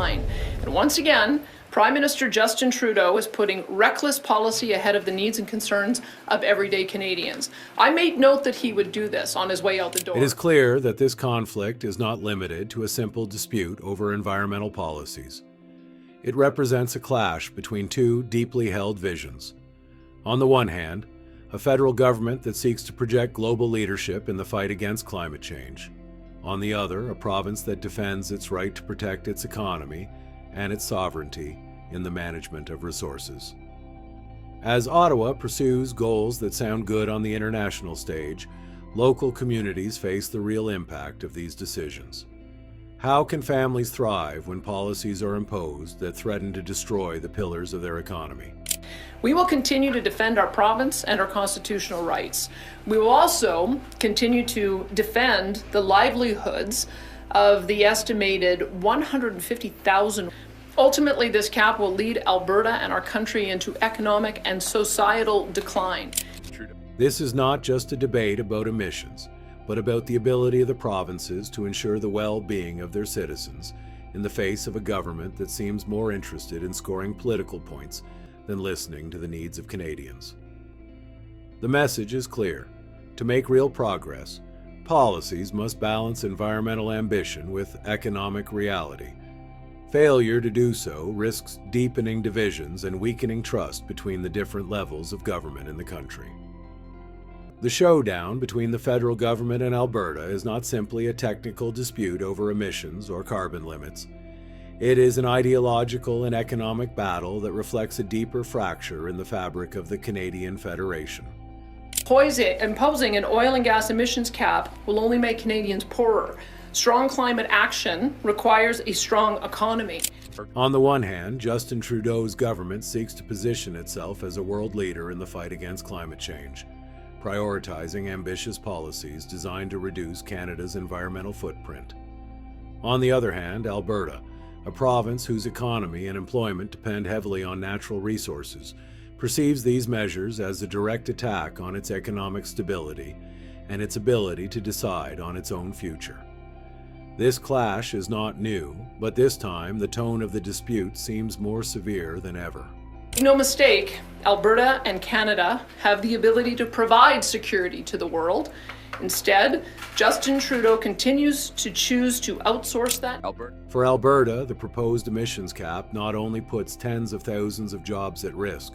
And once again, Prime Minister Justin Trudeau is putting reckless policy ahead of the needs and concerns of everyday Canadians. I made note that he would do this on his way out the door. It is clear that this conflict is not limited to a simple dispute over environmental policies. It represents a clash between two deeply held visions. On the one hand, a federal government that seeks to project global leadership in the fight against climate change. On the other, a province that defends its right to protect its economy and its sovereignty in the management of resources. As Ottawa pursues goals that sound good on the international stage, local communities face the real impact of these decisions. How can families thrive when policies are imposed that threaten to destroy the pillars of their economy? We will continue to defend our province and our constitutional rights. We will also continue to defend the livelihoods of the estimated 150,000. Ultimately, this cap will lead Alberta and our country into economic and societal decline. This is not just a debate about emissions, but about the ability of the provinces to ensure the well-being of their citizens in the face of a government that seems more interested in scoring political points than listening to the needs of Canadians. The message is clear. To make real progress, policies must balance environmental ambition with economic reality. Failure to do so risks deepening divisions and weakening trust between the different levels of government in the country. The showdown between the federal government and Alberta is not simply a technical dispute over emissions or carbon limits. It is an ideological and economic battle that reflects a deeper fracture in the fabric of the Canadian Federation. Imposing an oil and gas emissions cap will only make Canadians poorer. Strong climate action requires a strong economy. On the one hand, Justin Trudeau's government seeks to position itself as a world leader in the fight against climate change, prioritizing ambitious policies designed to reduce Canada's environmental footprint. On the other hand, Alberta, a province whose economy and employment depend heavily on natural resources, perceives these measures as a direct attack on its economic stability and its ability to decide on its own future. This clash is not new, but this time the tone of the dispute seems more severe than ever. Make no mistake, Alberta and Canada have the ability to provide security to the world. Instead, Justin Trudeau continues to choose to outsource that. For Alberta, the proposed emissions cap not only puts tens of thousands of jobs at risk,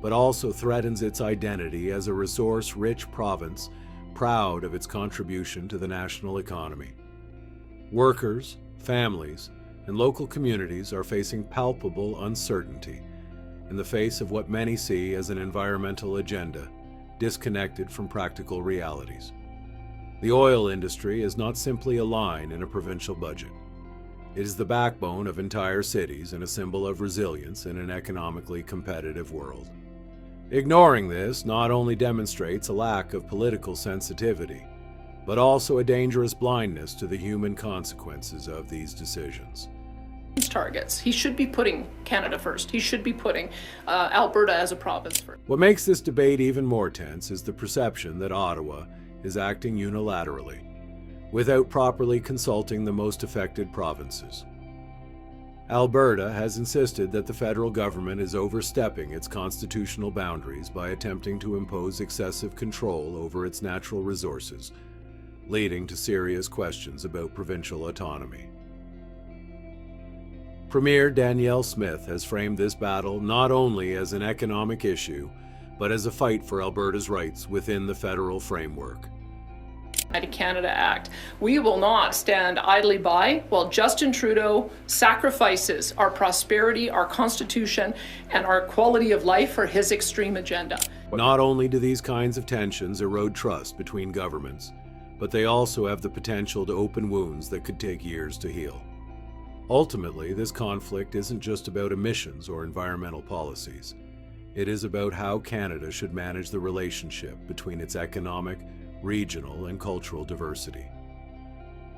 but also threatens its identity as a resource-rich province proud of its contribution to the national economy. Workers, families, and local communities are facing palpable uncertainty in the face of what many see as an environmental agenda, disconnected from practical realities. The oil industry is not simply a line in a provincial budget. It is the backbone of entire cities and a symbol of resilience in an economically competitive world. Ignoring this not only demonstrates a lack of political sensitivity, but also a dangerous blindness to the human consequences of these decisions. Targets. He should be putting Canada first. He should be putting Alberta as a province first. What makes this debate even more tense is the perception that Ottawa is acting unilaterally, without properly consulting the most affected provinces. Alberta has insisted that the federal government is overstepping its constitutional boundaries by attempting to impose excessive control over its natural resources, leading to serious questions about provincial autonomy. Premier Danielle Smith has framed this battle not only as an economic issue, but as a fight for Alberta's rights within the federal framework. Canada Act. We will not stand idly by while Justin Trudeau sacrifices our prosperity, our constitution, and our quality of life for his extreme agenda. Not only do these kinds of tensions erode trust between governments, but they also have the potential to open wounds that could take years to heal. Ultimately, this conflict isn't just about emissions or environmental policies. It is about how Canada should manage the relationship between its economic, regional, and cultural diversity.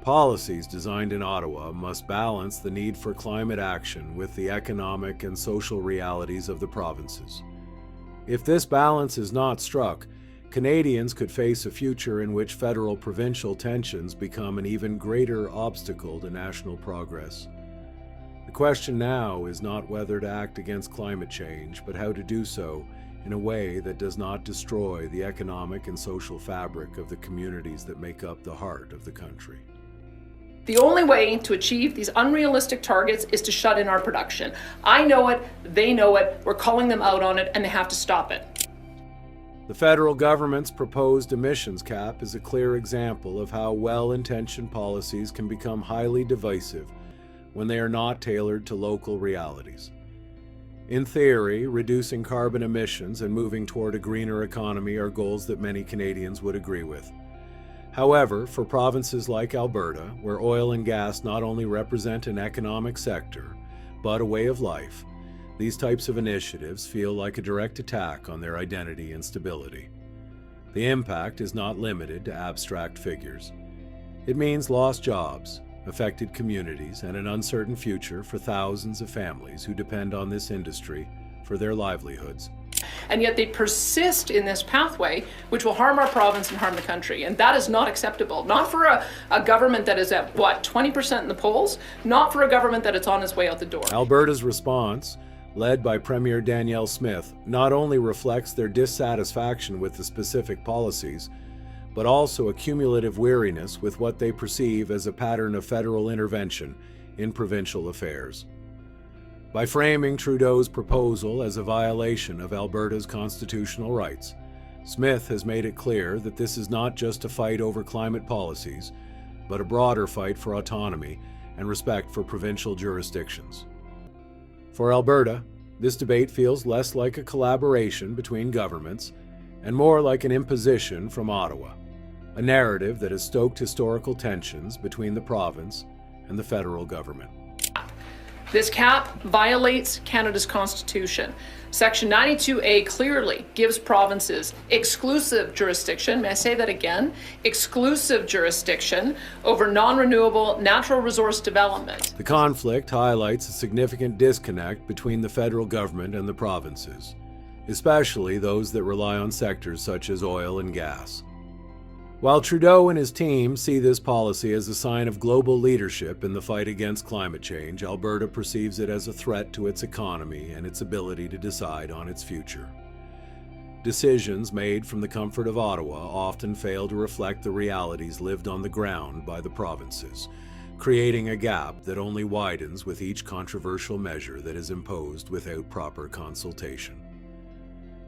Policies designed in Ottawa must balance the need for climate action with the economic and social realities of the provinces. If this balance is not struck, Canadians could face a future in which federal-provincial tensions become an even greater obstacle to national progress. The question now is not whether to act against climate change, but how to do so in a way that does not destroy the economic and social fabric of the communities that make up the heart of the country. The only way to achieve these unrealistic targets is to shut in our production. I know it, they know it, we're calling them out on it, and they have to stop it. The federal government's proposed emissions cap is a clear example of how well-intentioned policies can become highly divisive when they are not tailored to local realities. In theory, reducing carbon emissions and moving toward a greener economy are goals that many Canadians would agree with. However, for provinces like Alberta, where oil and gas not only represent an economic sector, but a way of life, these types of initiatives feel like a direct attack on their identity and stability. The impact is not limited to abstract figures. It means lost jobs, affected communities, and an uncertain future for thousands of families who depend on this industry for their livelihoods. And yet they persist in this pathway, which will harm our province and harm the country. And that is not acceptable. Not for a government that is at, 20% in the polls? Not for a government that is on its way out the door. Alberta's response, led by Premier Danielle Smith, not only reflects their dissatisfaction with the specific policies, but also a cumulative weariness with what they perceive as a pattern of federal intervention in provincial affairs. By framing Trudeau's proposal as a violation of Alberta's constitutional rights, Smith has made it clear that this is not just a fight over climate policies, but a broader fight for autonomy and respect for provincial jurisdictions. For Alberta, this debate feels less like a collaboration between governments and more like an imposition from Ottawa, a narrative that has stoked historical tensions between the province and the federal government. This cap violates Canada's Constitution. Section 92A clearly gives provinces exclusive jurisdiction, may I say that again, exclusive jurisdiction over non-renewable natural resource development. The conflict highlights a significant disconnect between the federal government and the provinces, especially those that rely on sectors such as oil and gas. While Trudeau and his team see this policy as a sign of global leadership in the fight against climate change, Alberta perceives it as a threat to its economy and its ability to decide on its future. Decisions made from the comfort of Ottawa often fail to reflect the realities lived on the ground by the provinces, creating a gap that only widens with each controversial measure that is imposed without proper consultation.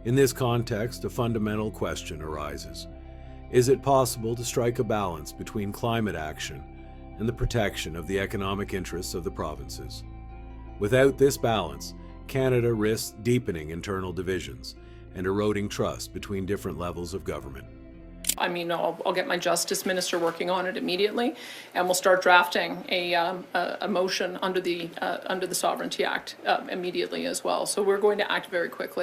In this context, a fundamental question arises. Is it possible to strike a balance between climate action and the protection of the economic interests of the provinces? Without this balance, Canada risks deepening internal divisions and eroding trust between different levels of government. I mean, I'll get my justice minister working on it immediately, and we'll start drafting a motion under the Sovereignty Act immediately as well. So we're going to act very quickly.